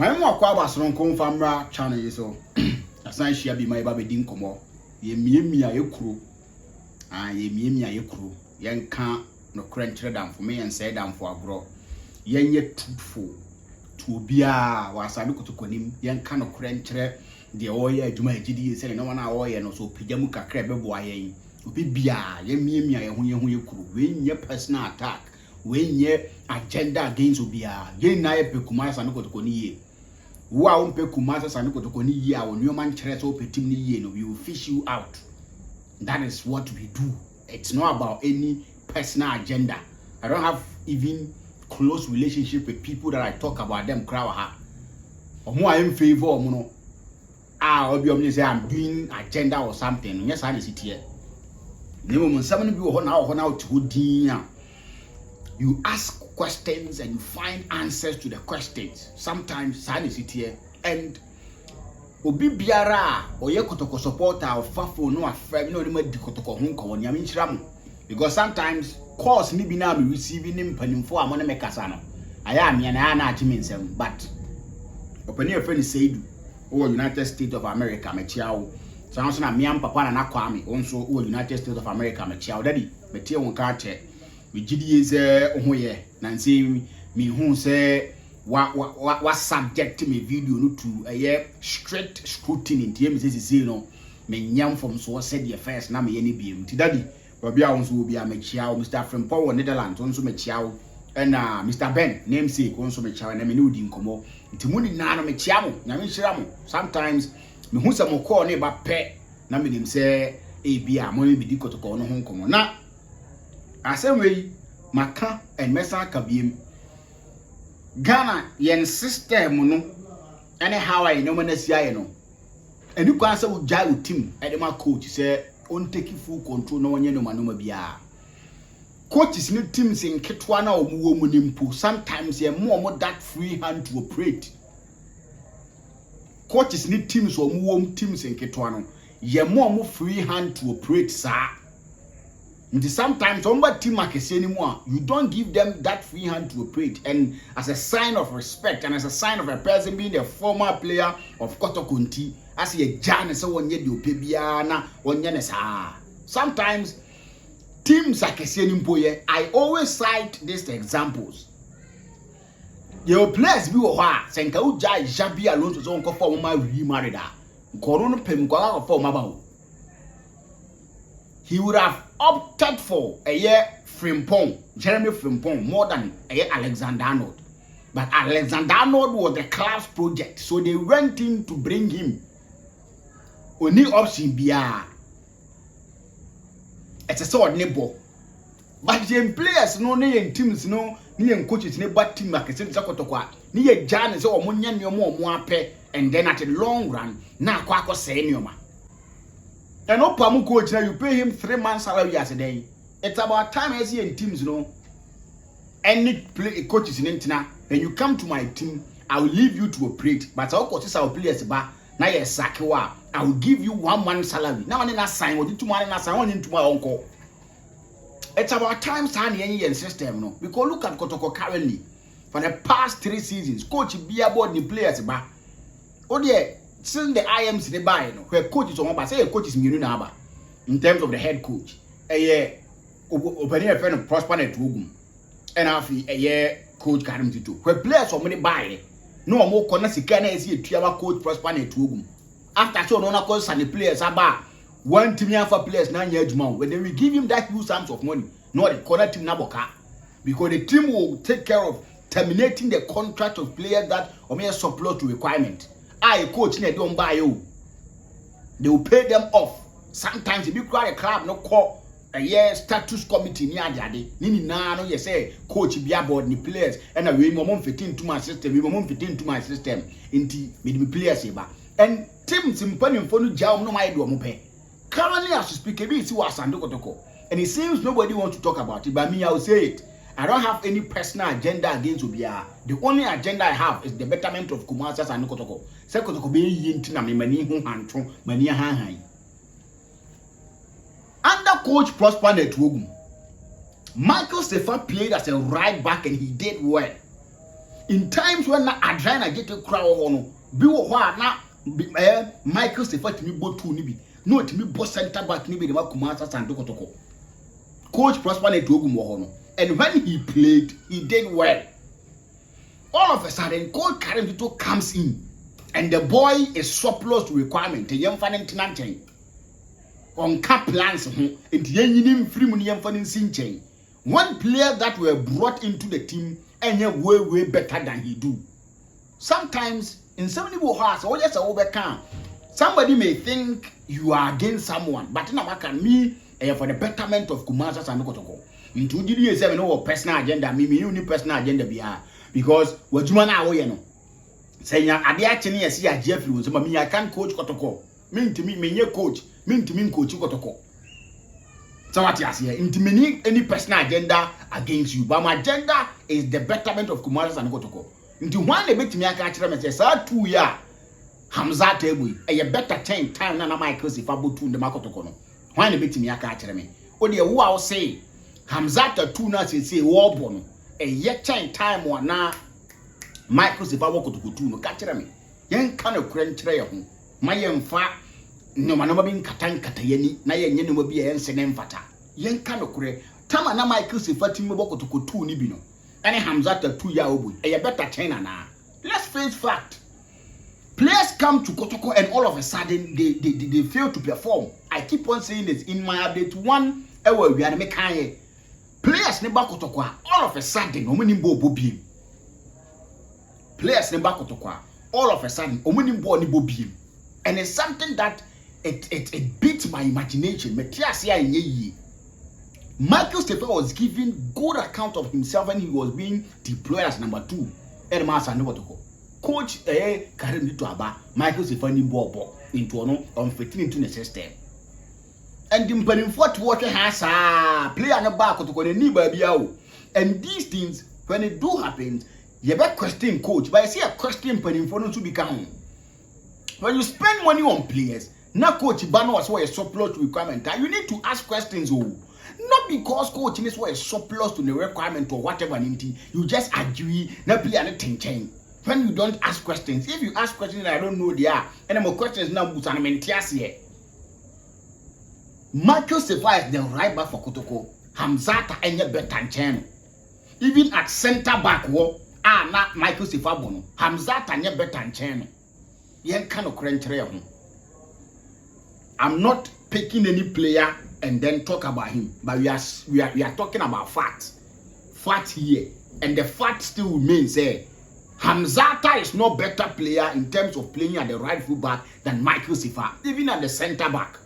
My mom was from Confamra channel, so as I shall be my baby dinkomo. Ye me a crew. Ye me a crew. Yen can't no crunch down for me and say down for a grow. Yen yet truthful. To be a was I look to Conim, yen can no crunch the oil, Juma GD saying no one oil and also Pijamuka crab boy. Be a ye me a who you crew. When your personal attack. When ye agenda against Ubia, ye nae pekumas and Kotoko. Wow, pekumas and Kotoko, ya when your man treso petini ye, no, we will fish you out. That is what we do. It's not about any personal agenda. I don't have even close relationship with people that I talk about them crowd. Or more in favor of mono. Obviously say I'm doing agenda or something. Yes, I sit here. No, someone be on now to dinner. You ask questions and you find answers to the questions. Sometimes sadness it here and obi biara or ye Kotoko supporter or fafo no afraid no the Kotoko hunko on yamin shram. Because sometimes course ni bina be receiving him penim for among make asano. I am yana jimin but open your friend said or United States of America me chiao. So na me am papa na kwame also United States of America me chiao daddy me tie won ka che. We GD say ohoye na say me hu say what subject me video no to a strict scrutiny in TM say no me nyam from so said the first na me any biem ti daddy obi a wonso obi a me chiao Mr. Frimpong Netherlands wonso me chiao and Mr. Ben namesake wonso me chiao na me no di nkomo nti mu ni na no me chiao na me hira mo sometimes me hu say mo call na ba pe na me nim say e bia mo me di Kotoko no ho nkomo na Assembly, Maka and Mesa Kabim Ghana, yen system, no, anyhow, I know when I see no. And you can say, with Jai team, and my coach say, on taking full control, no one, no man, no bia. Coaches need teams in Ketwana or Muomunimpo, sometimes they're more that free hand to operate. Coaches need teams or Muom teams in Ketwana, you're more free hand to operate, sir. And sometimes on what team anymore, you don't give them that free hand to operate, and as a sign of respect and as a sign of a person being a former player of Kotoko, as a Jan so one year you pebiana one yenesa. Sometimes teams I always cite these examples. Your players be oha senka uja jabi alone to so for my remarried. Korono pem kwa for mabao. He would have opted for a year Frimpong, Jeremy Frimpong, more than a year Alexander Arnold. But Alexander Arnold was the club's project, so they went in to bring him. Only option bia. It's a sort of neighbor. But the players no ni teams no ni coaches ni bad team like say Kotoko. Ni Jan is or munya ni mo and then at the long run na kwa say nioma. And no Pamu coach now you pay him 3 months salary as a day. It's about time as in teams, any play coaches in Intina, when you come to my team, I will leave you to operate. But our coaches our players ba na ye sakewa. I will give you 1 month salary. Now I sign what 2 months na sign into my uncle. It's about time sign any system, no. Because look at Kotoko currently. For the past 3 seasons, coach be about the players ba. Oh yeah. Since the IMs they buy, where coaches on about say coaches in terms of the head coach, a year opening a friend of Prosper Netwugum, and after a year coach Karim Zito, where players or money buy no more corner Sikana is here to coach Prosper Netwugum. After so no coach and the players are back. One team for players 9 years more when they will give him that huge sums of money, not the corner team Naboka, because the team will take care of terminating the contract of players that or may supply to requirement. I coach they don't buy you. They will pay them off. Sometimes if you cry a club, no call a year status committee near Jadi. Nini na no you say coach be about the players and we mom fit into my system, we mom fit into my system. Inti me players eba. And teams in Panim for no job no my do mo pay. Currently as you speak, a see what Kotoko. And it seems nobody wants to talk about it, but me I will say it. I don't have any personal agenda against Ubia. The only agenda I have is the betterment of Kumasa and Kotoko. Say Kotoko be yintina me mani hu hantro mani han. Under coach Prosper Netwugum, Michael Seth played as a right back and he did well. In times when na adrenaline get a crowd on, be what na Michael Stephen me bo two nibi. No, to me boss center back nibi the Kumasa and Kotoko. Coach Prosper to Ogumohono. And when he played, he did well. All of a sudden, Coach Karen Zito comes in, and the boy is surplus to requirement. The young fan in on cap plans, and the young free money young fan in one player that were brought into the team and way better than he do. Sometimes in so many hearts, or just overcome. Somebody may think you are against someone, but in a me for the betterment of Kumasa and Kotoko. Into the 7 or personal agenda, me only personal agenda be because what you want now, say I actually see a Jeffrey was me, I can't coach Kotoko. Mean to me, me coach, mean to me coach Kotoko. So what you say, into me any personal agenda against you, but my agenda is the betterment of Kumasa and Kotoko. Into one a bit me I catch them and say, sir, 2 years. Hamza table, a better 10 time than Michael if I put to the Makotoko. Why a bit me a catch me? Oh, dear, who I'll say, Hamza 2 nuts and say, Warborn, a yet 10 time or now Michael if I walk to go to no catch me. Young kind of grand trail, my young fat, no man never been Katan Katayeni, Nayan will be a Senem Fata. Young kind of cray, Tamana Michael if I team walk to go to Nibino. And Hamza 2 year old, a better 10 now. Let's face fact. Players come to Kotoko and all of a sudden they fail to perform. I keep on saying this in my update 1. We are making players never Kotoko. All of a sudden, Omunimbo Bobim. Players never Kotoko. All of a sudden, Omunimbo Bobim. And it's something that it beats my imagination. Michael Stephen was giving good account of himself when he was being deployed as number 2. And Master Kotoko. Coach Karen Zito aba Michael Stephen ball into on fitting into the system. And the Mpanimfo to work has player no back to go ni baby out. And these things when it do happen, you better question coach. But I see a question Mpanimfo no to become. When you spend money on players, now coach Bano was what a surplus requirement. You need to ask questions. Not because coaching is what a surplus to the requirement or whatever. You just agree. Now player not change. When you don't ask questions, if you ask questions I don't know they are, and more questions now but I'm here. Michael Stephen is the right back for Kotoko. Hamzata and your better. Even at center back not Michael Stephen Bono. Hamzata and your better. Yen kind of crunch. I'm not picking any player and then talk about him, but we are talking about facts. Fact here, and the fact still remains there. Hamzata is no better player in terms of playing at the right full back than Michael Stephen, even at the center back.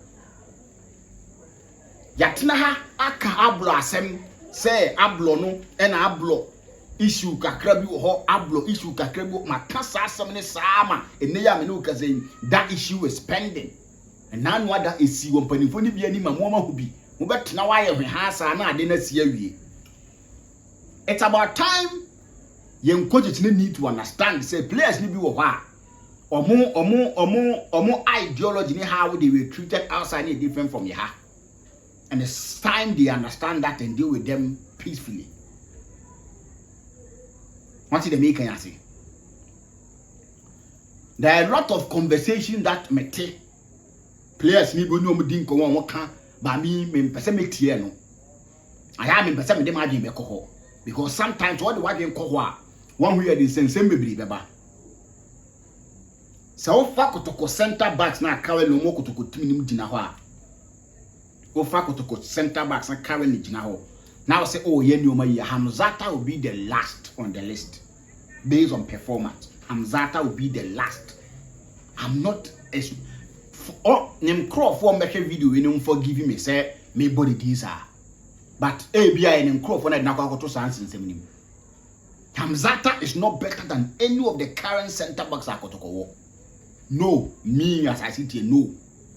Yatinaha aka ablo asem say ablo no and ablo issue kakrabi ho ablo issue kakrabi makasa asem ne sama eneya me no kaze that issue is pending. And now what is see one penny for ni bi ani ma mo ma hu bi mo betena wa ye hwe ha sa na ade na si awie. It's about time young coaches need to understand say players need be wa omo ideology ni how they were treated outside is different from here. And it's time they understand that and deal with them peacefully. What did they make can say? There are a lot of conversation that may take players need to know me ko won kan ba me pese me tie no. I am pese me dem adwen be ko because sometimes what the wadwen ko ho a one who the sensem bebre beba. So fa Kotoko center backs na carry no mo Kotoko timi nim gina ho a. Go fa Kotoko center backs na carry ni gina ho. Now say oh ye nyoma ye Hamzata will be the last on the list based on performance. Hamzata will be the last. I'm not nem crop for make video we no forgive me say me body these are. But ABI nem crop for na kwa to sans nsem nim. Hamzata is not better than any of the current center backs at Kotoko. No, me as I sit here, no.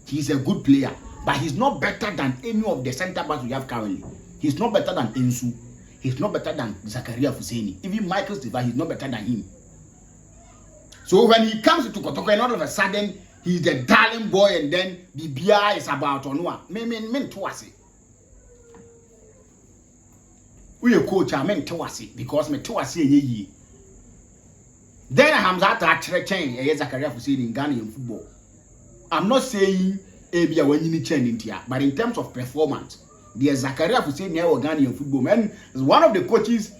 He's a good player, but he's not better than any of the center backs we have currently. He's not better than Ensu. He's not better than Zakaria Fuseni. Even Michael Stephen, he's not better than him. So when he comes to Kotoko and all of a sudden, he's the darling boy and then the BI is about Onua. Men to us. We a coach, I meant to us because me to us ye. Then Hamzat actually change Zakaria for saying in Ghanaian football. I'm not saying Abia when you change in here, but in terms of performance, the Zakaria for saying near Ghanaian football man is one of the coaches.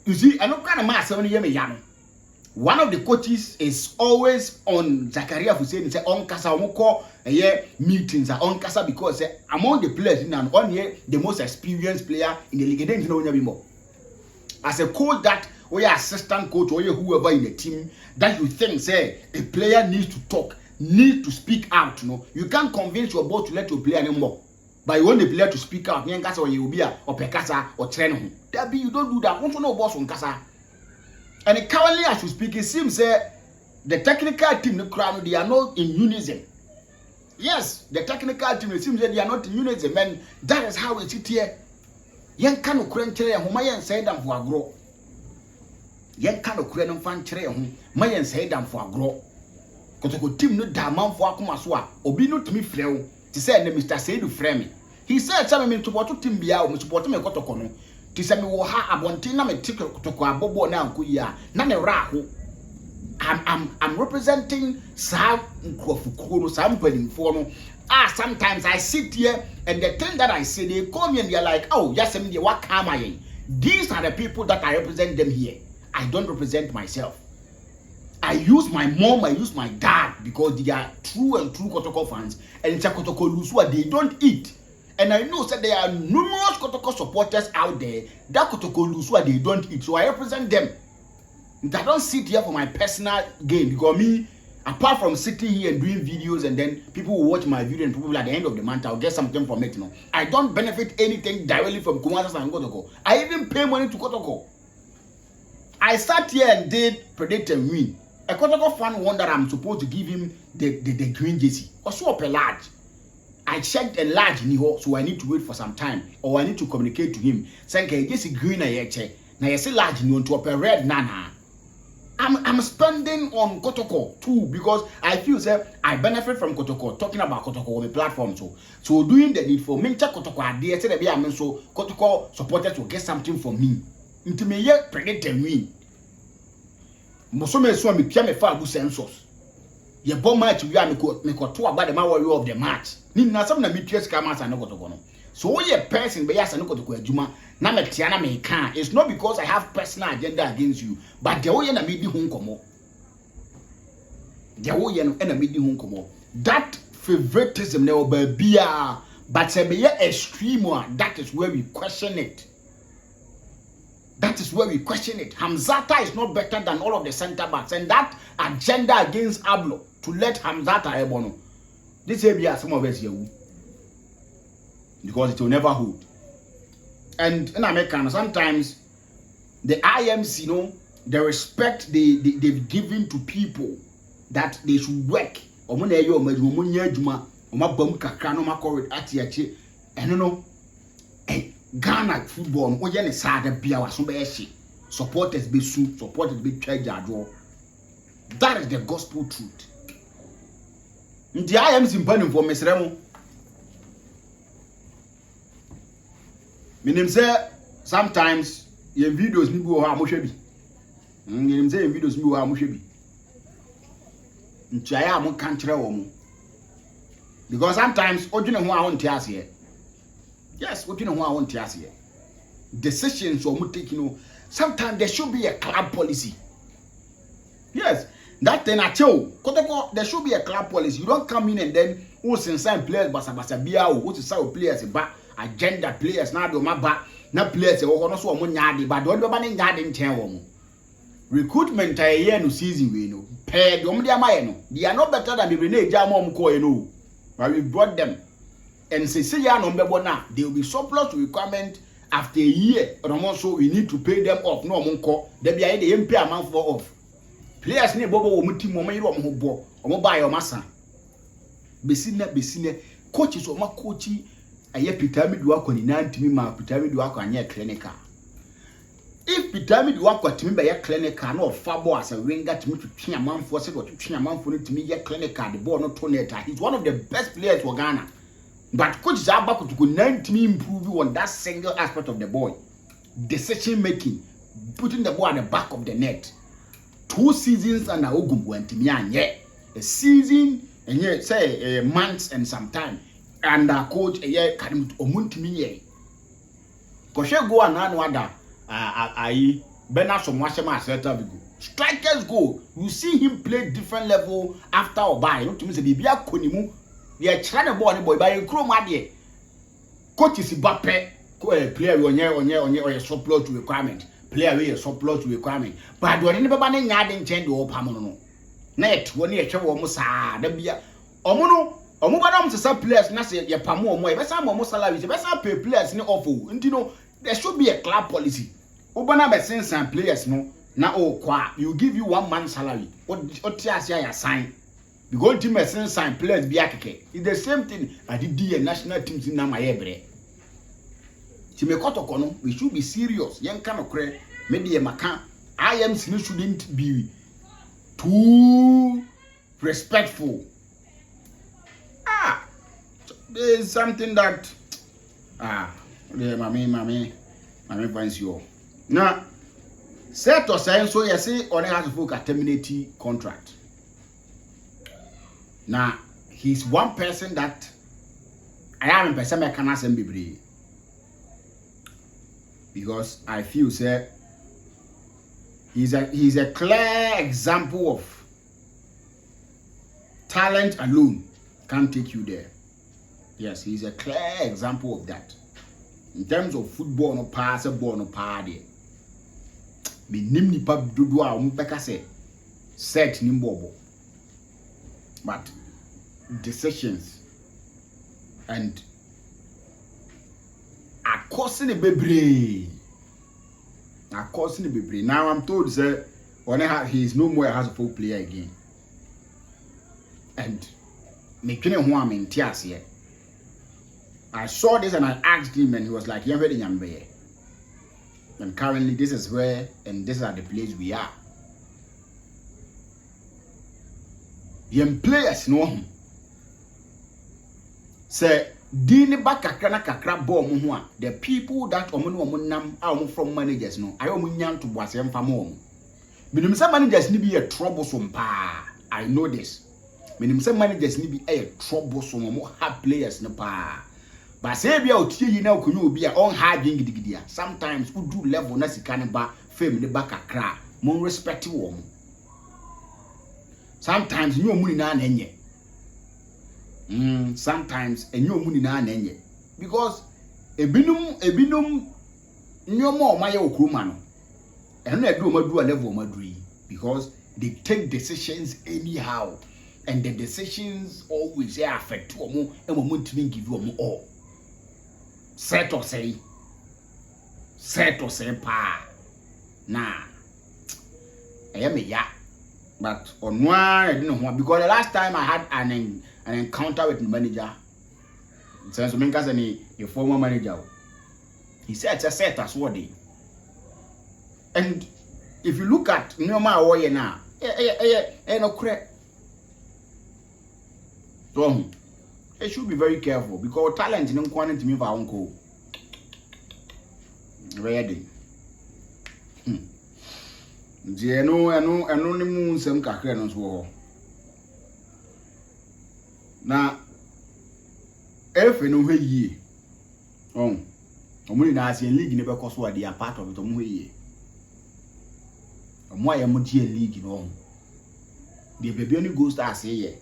You see, I don't kind of mass only young. One of the coaches is always on Zakaria Hussein say on kasa omoko meetings are on kasa because among the players in and on here the most experienced player in the league. Then you know more. As a coach that or your assistant coach or whoever in the team that you think say a player needs to talk, needs to speak out. You can't convince your boss to let your player anymore. But you want the player to speak out. You kasa or you be or pekasa or train. That be you don't do that. Want to know boss on kasa. And currently, as we speak, it seems the technical team, they are not in unison. Yes, the technical team, it seems that they are not in unison. And that is how it is here. Yen kano krenchre ho mayen say dam for agro. Yen kano kren fan chre ho mayen say dam for agro. Kotoko team no da man for akoma so a obi no timi frɛ wo. Ti say na Mr. Seidu frɛ me. He said say me to support team bia o me support me Kotoko no. Ti say me wo ha abontin na me ticket Kotoko abobo na anko yi a na ne ra ho. I'm representing some nkrofukuro no some mpanimfo no. Sometimes I sit here and the thing that I say, they call me and they're like, oh, yes, what am I? These are the people that I represent them here. I don't represent myself. I use my mom, I use my dad because they are true and true Kotoko fans. And it's a Kotoko Lusua, they don't eat. And I know that there are numerous Kotoko supporters out there that Kotoko Lusua, they don't eat. So I represent them. I don't sit here for my personal gain because me, apart from sitting here and doing videos and then people will watch my video and probably at the end of the month I'll get something from it. I don't benefit anything directly from Kumasi and Kotoko. I even pay money to Kotoko. I sat here and did predict and win. A Kotoko fan won that I'm supposed to give him the green jersey. Also up a large. I checked a large in here, so I need to wait for some time or I need to communicate to him. Saying jersey green I check. Now you see large in to up a red nana. I'm spending on Kotoko too because I feel that I benefit from Kotoko, talking about Kotoko on the platform. So doing the need for me, Kotoko idea, so Kotoko supporters will get something from me. Into me yet predict and win. Mosome so me pia me fa abu census. Ye bomb match we are me to about the warrior of the match. Ni na some na me tua ska match and Kotoko no. So we a person be yasa no Kotoko adwuma na me tia na me kan. It's not because I have personal agenda against you, but the way na me di ho nkomo. The way na me di ho nkomo. That favoritism na obabia, but say be extreme one, that is where we question it. That is where we question it. Hamzata is not better than all of the center backs, and that agenda against Ablo to let Hamzata ebono. This area some of us here because it will never hold. And in America, sometimes the IMC, the respect they've given to people that they should work. And Ghana football, supporters be sued, supporters be charged. That is the gospel truth. The IMC burning for Miss Remo. Meaning say sometimes your videos ni go ha mo hwe bi. Meaning say your videos ni go ha mo hwe bi. Ntia mo kan kire wo mo. Because sometimes odwene ho a won tie ase. Yes, odwene ho a won tie ase. Decisions or mo take sometimes there should be a club policy. Yes, that thing at you. Kotoko, there should be a club policy. You don't come in and then who sign players basa bia who to sign players ba agenda players na do maba na players e wo no so o nyaade ba do ba ne nyaade nten wo mo recruitment aye no season we no pay do mo dia maye no they are not better than the na eja mo ko no but we brought them and say ya no mbebo na they will be surplus to requirement after a year or so we need to pay them off no mo nko da bia ye dey pay amount for off players ne bobo wo mutim mo yiro mo bo o mo ba ye o masa besine coaches o ma coachi aye pitamidu wako ni nantimi ma pitamidu wako anya clinical. If pitamidu wako timi be ye clinical no fabo as a winger timi twetwe amanfo se do twetwe amanfo no timi ye clinical the ball no toneta. He's one of the best players for Ghana. But coach Zabako to go nantimi improve on that single aspect of the ball. Decision making, putting the ball at the back of the net. 2 seasons and ogum wantimi anye a season and yet say months and some time and coach a year can omuntimi ye ko she go ananu ada ayi bena so mwashema aseta bigo strikers go you see him play different level after obai no to me say bibia konimu ye kira ne ball ne boy by krom ade coach is bape player onye surplus to requirement player we surplus to requirement but do ne beba ne nya de nchen de opam no net woni ye hwe wo mo saa da bia omo no omo ba dam se players na se ye pam omo e be sa mo salary se be sa pay players ni off nti no there should be a club policy obana be sense players no na kwa you give you 1 month salary oti asia ya sign because team sign players be akeke it's the same thing at the national teams in na mayebre team Kotoko no we should be serious yen kan okre maybe e maka IMC shouldn't be too respectful there is something that mommy finds you now Seth or saying so you say on has to focus terminate contract. Now he's one person that I am a person I cannot send be because I feel say he's a clear example of talent alone can't take you there. Yes, he's a clear example of that. In terms of football no pass ball no party. Me nim nipa dodo a umpeka say set ni mbobo but decisions and akosi ne bebre now I'm told say he is no more a Hasselhoff player again and me twene ho am ntiase I saw this and I asked him and he was like yembe de nyambe. And currently, this is where, and this is the place we are. Young players know. Say, Dini ba kakra ball muhwa. The people that omunam are from managers no. I omunyan to wasem famom. Minim say managers ni be a troublesome pa. I know this. Minim say managers ni be a troublesome omo hard players no pa. But say bia otie na okunyu obi a on hard gidigidia sometimes who do level na sika ne ba fame ne ba kakra mon respect wo mo sometimes nyo muni na enye sometimes enyo muni na enye because ebinum nyo mo maye okruma no eno na do madu level madu because they take decisions anyhow and the decisions always affect omo e mo ntimi give you omo all Set or say pa nah I am a ya but on one I didn't know because the last time I had an encounter with the manager since a former manager he said it's a set as what they and if you look at normal warrior now no correct so they should be very careful because talent in quantity me for uncle. Ready. Eno ni mu nsem kakra no so. Na efe no hweye. Omo ni na Asian league ne be koso ade a part of it omo hweye. Omo aye mo die league no. The baby only goes to say ye.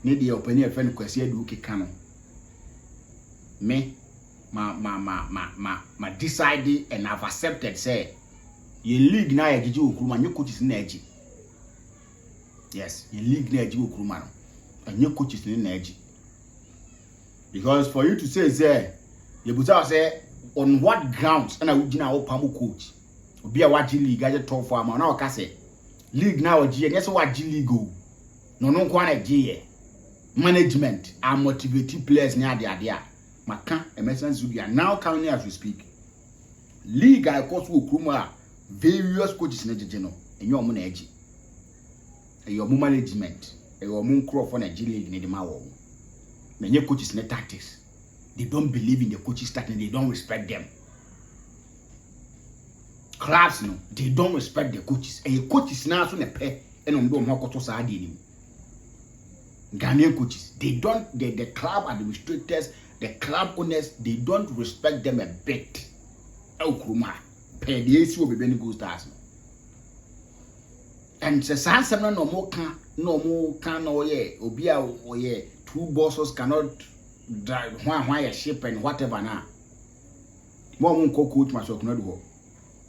Ne dey opani e friend kwasi adu keka no me ma decide and have accepted say ye league na ye gigi okuruma nye coaches na agi yes ye league na agi okuruma no nye coaches na agi because for you to say you buta say on what grounds na ugina wo pam coach obi a wagi league age top for am na o ka say league na wagi nye so wagi league o no kwa na agi management are motivating players near the maka emergency we are now currently as we speak league I course wo kruma various coaches na jeje no enyo omo na agi eyo omo management eyo omo nkro for Nigeria league ne de ma wo menye coaches na tactics they don't believe in the coaches tactics they don't respect them clubs no they don't respect the coaches and coaches now so na pay and on do makoto sa ade ni Ghanaian coaches they don't the club administrators the club owners they don't respect them a bit Okruma pay the issue of UPDATE-2 and se sansem no more can no ye obi a oye two bosses cannot drive why a ship and whatever na mo mun ko coach ma so kuno do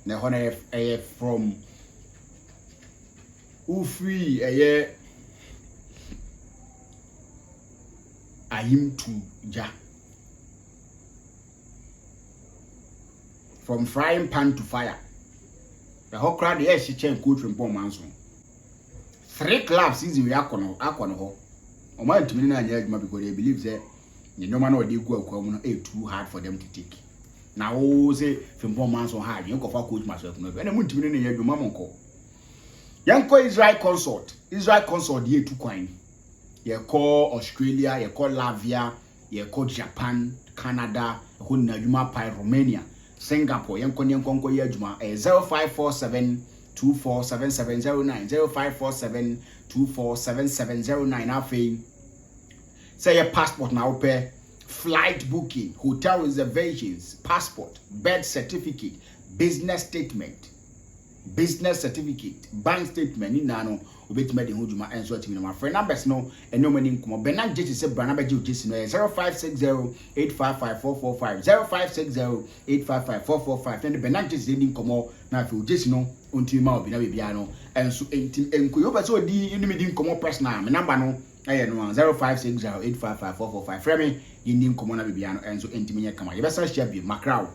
na ho na from who free him to ja from frying pan to fire the whole crowd here she change coach from Paul Manson 3 clubs is we akono ho o man tumi na anya adwuma because they believe say the normal no dey go akwa no too hard for them to take na o say from Paul Manson hard you go for coach myself no na mu tumi na anya adwuma monko yanko Israel consort dey too kwan ye call Australia ye call Latvia ye call Japan Canada ho na adwuma pa Romania Singapore yanko ye adwuma 0547 247709 0547247709 afei say your passport now pay flight booking hotel reservations passport birth certificate business certificate bank statement ni na no obetima de hojuma enso atimi na my friend numbers no eno mani nkomo benan jeje se brana beje ojesi no 0560855445 0560855445 and benan jeje ni nkomo na afi ojesi no ontimi ma obi na bebia no enso entim enkoyo be so odi inumi di nkomo personal me number no aye no 0560855445 frame yi ni nkomo na bebia no enso entimi nya kama ye be sa share bi makraw